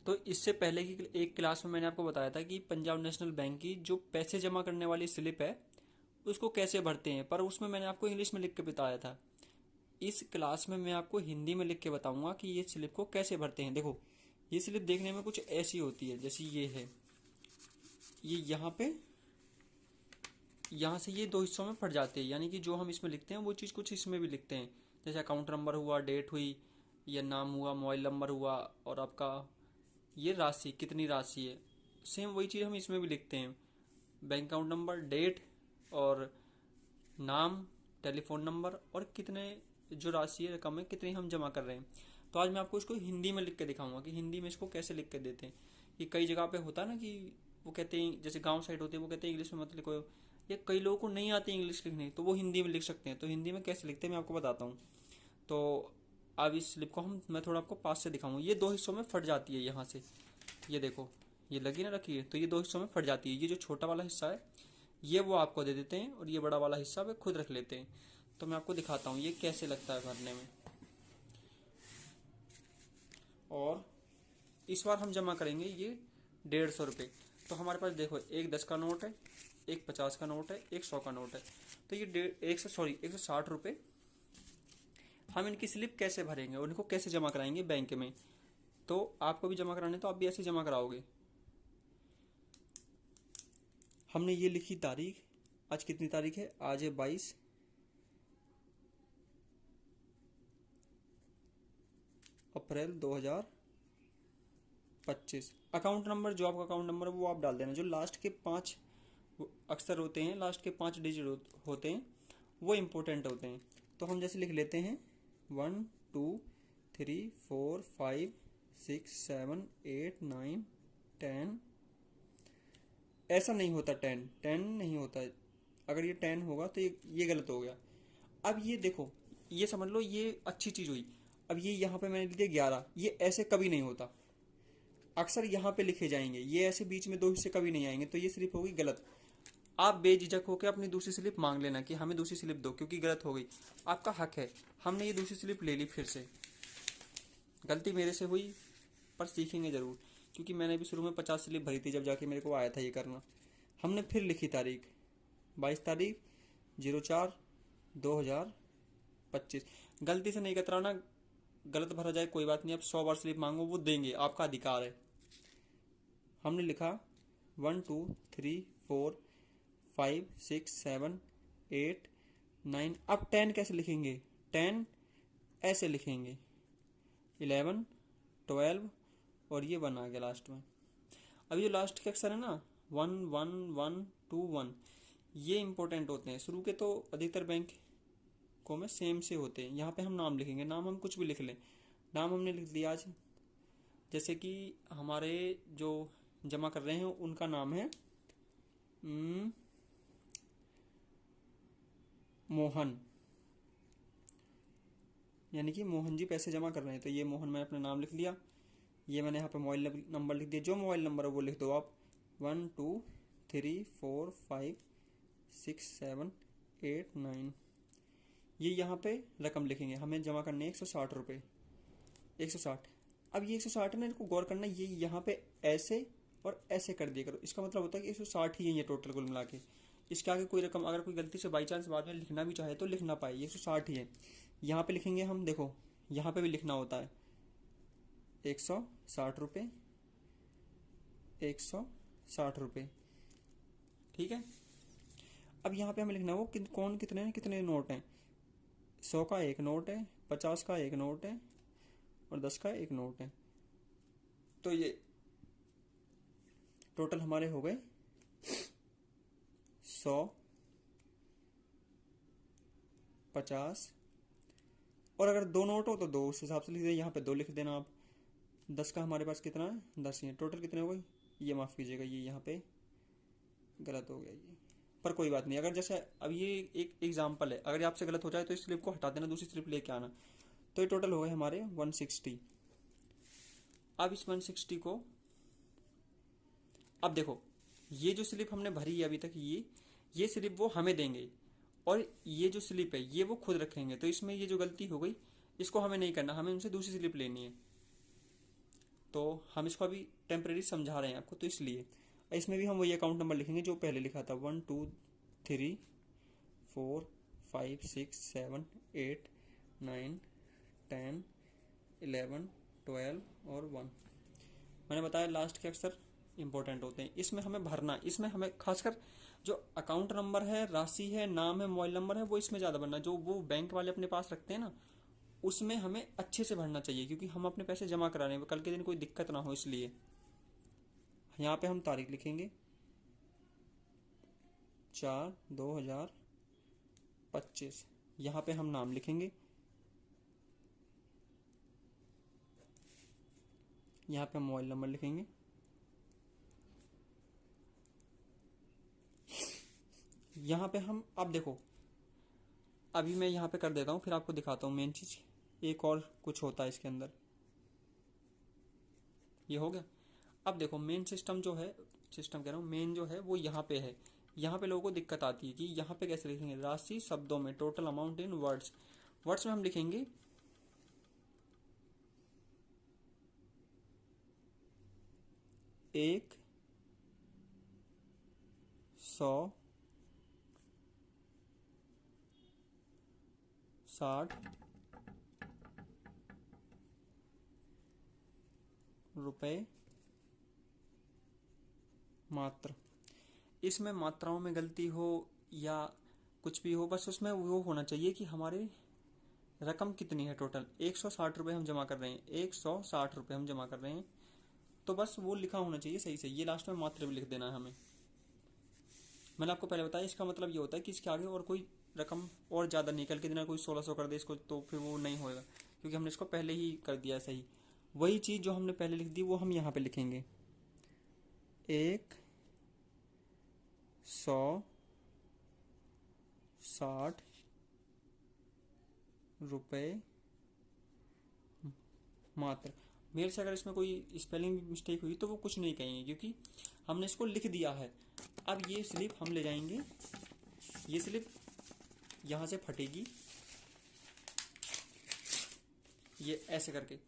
तो इससे पहले की एक क्लास में मैंने आपको बताया था कि पंजाब नेशनल बैंक की जो पैसे जमा करने वाली स्लिप है उसको कैसे भरते हैं, पर उसमें मैंने आपको इंग्लिश में लिख के बताया था। इस क्लास में मैं आपको हिंदी में लिख के बताऊंगा कि ये स्लिप को कैसे भरते हैं। देखो, ये स्लिप देखने में कुछ ऐसी होती है, जैसे ये है, ये यहाँ से ये दो हिस्सों में फट जाते हैं, यानी कि जो हम इसमें लिखते हैं वो चीज़ कुछ इसमें भी लिखते हैं। जैसे अकाउंट नंबर हुआ, डेट हुई, या नाम हुआ, मोबाइल नंबर हुआ, और आपका ये राशि कितनी राशि है, सेम वही चीज़ हम इसमें भी लिखते हैं। बैंक अकाउंट नंबर, डेट, और नाम, टेलीफोन नंबर, और कितने जो राशि है, रकम है, कितनी हम जमा कर रहे हैं। तो आज मैं आपको इसको हिंदी में लिख के दिखाऊंगा कि हिंदी में इसको कैसे लिख के देते हैं। ये कई जगह पे होता है ना कि वो कहते हैं, जैसे गांव साइड होते हैं, वो कहते हैं इंग्लिश में मत लिखो, या कई लोगों को नहीं आती इंग्लिश लिखनी, तो वो हिंदी में लिख सकते हैं। तो हिंदी में कैसे लिखते हैं मैं आपको बताता हूँ। तो अब इस स्लिप को मैं थोड़ा आपको पास से दिखाऊंगा। ये दो हिस्सों में फट जाती है यहाँ से, ये देखो, ये लगी ना रखी है, तो ये दो हिस्सों में फट जाती है। ये जो छोटा वाला हिस्सा है ये वो आपको दे देते हैं, और ये बड़ा वाला हिस्सा वे खुद रख लेते हैं। तो मैं आपको दिखाता हूँ ये कैसे लगता है भरने में। और इस बार हम जमा करेंगे ये 150 रुपये। तो हमारे पास देखो, एक 10 का नोट है, एक 50 का नोट है, एक 100 का नोट है। तो ये 160 रुपये हम इनकी स्लिप कैसे भरेंगे और इनको कैसे जमा कराएंगे बैंक में। तो आपको भी जमा कराने, तो आप भी ऐसे जमा कराओगे। हमने ये लिखी तारीख, आज कितनी तारीख है, आज है 22 अप्रैल 2025। अकाउंट नंबर, जो आपका अकाउंट नंबर है वो आप डाल देना। जो लास्ट के 5 अक्षर होते हैं, लास्ट के 5 डिजिट होते हैं, वो इम्पोर्टेंट होते हैं। तो हम जैसे लिख लेते हैं 1 2 3 4 5 6 7 8 9 10। ऐसा नहीं होता, 10 नहीं होता है। अगर ये 10 होगा तो ये गलत हो गया। अब ये देखो, ये समझ लो ये अच्छी चीज़ हुई। अब ये यहाँ पे मैंने लिख दिया 11, ये ऐसे कभी नहीं होता। अक्सर यहाँ पे लिखे जाएंगे, ये ऐसे बीच में दो हिस्से कभी नहीं आएंगे, तो ये स्लिप होगी गलत। आप बेझिझक होकर अपनी दूसरी स्लिप मांग लेना कि हमें दूसरी स्लिप दो, क्योंकि गलत हो गई, आपका हक है। हमने ये दूसरी स्लिप ले ली, फिर से गलती मेरे से हुई, पर सीखेंगे ज़रूर, क्योंकि मैंने भी शुरू में 50 स्लिप भरी थी, जब जाके मेरे को आया था ये करना। हमने फिर लिखी तारीख 22 तारीख 04/2025। गलती से नहीं कतराना, गलत भरा जाए कोई बात नहीं, अब 100 बार स्लिप मांगो वो देंगे, आपका अधिकार है। हमने लिखा 1 2 3 4 5 6 7 8 9। अब 10 कैसे लिखेंगे, 10 ऐसे लिखेंगे, 11 12, और ये 1 आ गया लास्ट में। अब ये लास्ट के अक्षर है ना, 1 1 1 2 1, ये इंपॉर्टेंट होते हैं। शुरू के तो अधिकतर बैंक को में सेम से होते हैं। यहाँ पे हम नाम लिखेंगे, नाम हम कुछ भी लिख लें। नाम हमने लिख दिया आज, जैसे कि हमारे जो जमा कर रहे हैं उनका नाम है मोहन, यानी कि मोहन जी पैसे जमा कर रहे हैं, तो ये मोहन मैंने अपना नाम लिख लिया। ये मैंने यहाँ पे मोबाइल नंबर लिख दिया, जो मोबाइल नंबर है वो लिख दो आप, 1 2 3 4 5 6 7 8 9। ये यहाँ पे रकम लिखेंगे, हमें जमा करने 160 रुपये, 160। अब ये 160 है ना, इनको गौर करना, ये यहाँ पे ऐसे और ऐसे कर दिया करो, इसका मतलब होता है कि 160 ही है ये टोटल कुल मिला के। इसके आगे कोई रकम अगर कोई गलती से बाई चांस बाद में लिखना भी चाहे तो लिख ना पाए, ये 160 ही है। यहाँ पे लिखेंगे हम, देखो यहाँ पे भी लिखना होता है 160 रुपये, 160 रुपये, ठीक है। अब यहाँ पे हमें लिखना है वो कौन कितने कितने नोट हैं। 100 का एक नोट है, 50 का एक नोट है, और 10 का एक नोट है। तो ये टोटल हमारे हो गए 100, 50, और अगर दो नोट हो तो दो, उस हिसाब से लिख दें, यहाँ पे 2 लिख देना आप। 10 का हमारे पास कितना है, 10 ही है। टोटल कितने हो गए, ये माफ़ कीजिएगा, ये यहाँ पे गलत हो गया ये, पर कोई बात नहीं। अगर जैसे अब ये एक एग्जाम्पल है, अगर आपसे गलत हो जाए तो इस स्लिप को हटा देना, दूसरी स्लिप लेके आना। तो ये टोटल हो गए हमारे 160। अब इस 160 को, अब देखो ये जो स्लिप हमने भरी है अभी तक, ये स्लिप वो हमें देंगे, और ये जो स्लिप है ये वो खुद रखेंगे। तो इसमें ये जो गलती हो गई इसको हमें नहीं करना, हमें उनसे दूसरी स्लिप लेनी है। तो हम इसको अभी टेम्परेरी समझा रहे हैं आपको, तो इसलिए इसमें भी हम वही अकाउंट नंबर लिखेंगे जो पहले लिखा था, 1 2 3 4 5 6 7 8 9 10 11 12 और 1। मैंने बताया लास्ट के अक्षर इंपॉर्टेंट होते हैं। इसमें हमें भरना, इसमें हमें खासकर जो अकाउंट नंबर है, राशि है, नाम है, मोबाइल नंबर है, वो इसमें ज़्यादा भरना। जो वो बैंक वाले अपने पास रखते हैं ना, उसमें हमें अच्छे से भरना चाहिए, क्योंकि हम अपने पैसे जमा करा रहे हैं, कल के दिन कोई दिक्कत ना हो। इसलिए यहाँ पे हम तारीख लिखेंगे 4/2025। यहाँ पे हम नाम लिखेंगे, यहाँ पे हम मोबाइल नंबर लिखेंगे, यहाँ पे हम, अब देखो अभी मैं यहाँ पे कर देता हूँ, फिर आपको दिखाता हूँ मेन चीज़। एक और कुछ होता है इसके अंदर, ये हो गया। अब देखो मेन सिस्टम जो है, सिस्टम कह रहा हूँ, मेन जो है वो यहाँ पे है। यहाँ पे लोगों को दिक्कत आती है कि यहाँ पे कैसे लिखेंगे, राशि शब्दों में, total amount in words. Words में हम लिखेंगे 160 रुपये मात्र। इसमें मात्राओं में गलती हो या कुछ भी हो, बस उसमें वो होना चाहिए कि हमारी रकम कितनी है टोटल। 160 रुपये हम जमा कर रहे हैं, 160 रुपये हम जमा कर रहे हैं, तो बस वो लिखा होना चाहिए सही से। ये लास्ट में मात्र भी लिख देना है हमें। मैंने आपको पहले बताया, इसका मतलब ये होता है कि इसके आगे और कोई रकम और ज़्यादा निकल के देना, कोई 1600 कर दे इसको, तो फिर वो नहीं होएगा, क्योंकि हमने इसको पहले ही कर दिया सही। वही चीज़ जो हमने पहले लिख दी वो हम यहाँ पे लिखेंगे, 160 रुपये मात्र। मेरे से अगर इसमें कोई स्पेलिंग मिस्टेक हुई तो वो कुछ नहीं कहेंगे, क्योंकि हमने इसको लिख दिया है। अब ये स्लिप हम ले जाएंगे, ये स्लिप यहाँ से फटेगी, ये ऐसे करके,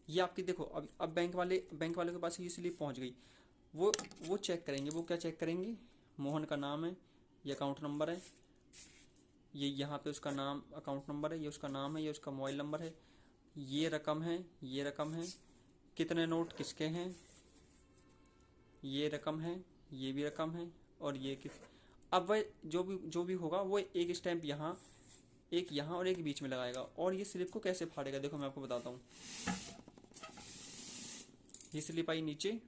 ये आपकी देखो अब बैंक वाले के पास ये स्लिप पहुँच गई। वो चेक करेंगे, वो क्या चेक करेंगे, मोहन का नाम है, ये अकाउंट नंबर है, ये यहाँ पे उसका नाम अकाउंट नंबर है, ये उसका नाम है, ये उसका मोबाइल नंबर है, ये रकम है, ये रकम है, कितने नोट किसके हैं, ये रकम है, ये भी रकम है, और ये किस। अब वह जो भी होगा वो एक स्टैंप यहाँ, एक यहाँ और एक बीच में लगाएगा। और ये स्लिप को कैसे फाड़ेगा, देखो मैं आपको बताता हूँ। ये स्लिप आई नीचे,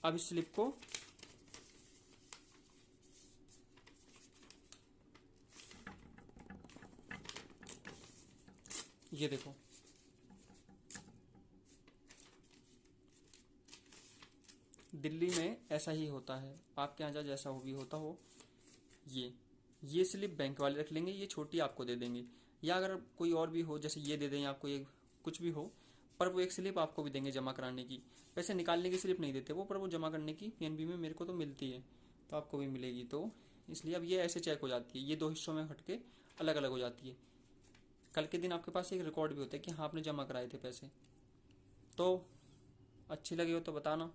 अब इस स्लिप को ये देखो, दिल्ली में ऐसा ही होता है, आपके यहाँ जैसा भी होता हो। ये स्लिप बैंक वाले रख लेंगे, ये छोटी आपको दे देंगे, या अगर कोई और भी हो, जैसे ये दे दें आपको, ये कुछ भी हो, पर वो एक स्लिप आपको भी देंगे जमा कराने की। पैसे निकालने की स्लिप नहीं देते वो, पर वो जमा करने की पीएनबी में मेरे को तो मिलती है, तो आपको भी मिलेगी। तो इसलिए अब ये ऐसे चेक हो जाती है, ये 2 हिस्सों में हटके अलग अलग हो जाती है। कल के दिन आपके पास एक रिकॉर्ड भी होता है कि हाँ आपने जमा कराए थे पैसे। तो अच्छी लगी हो तो बताना।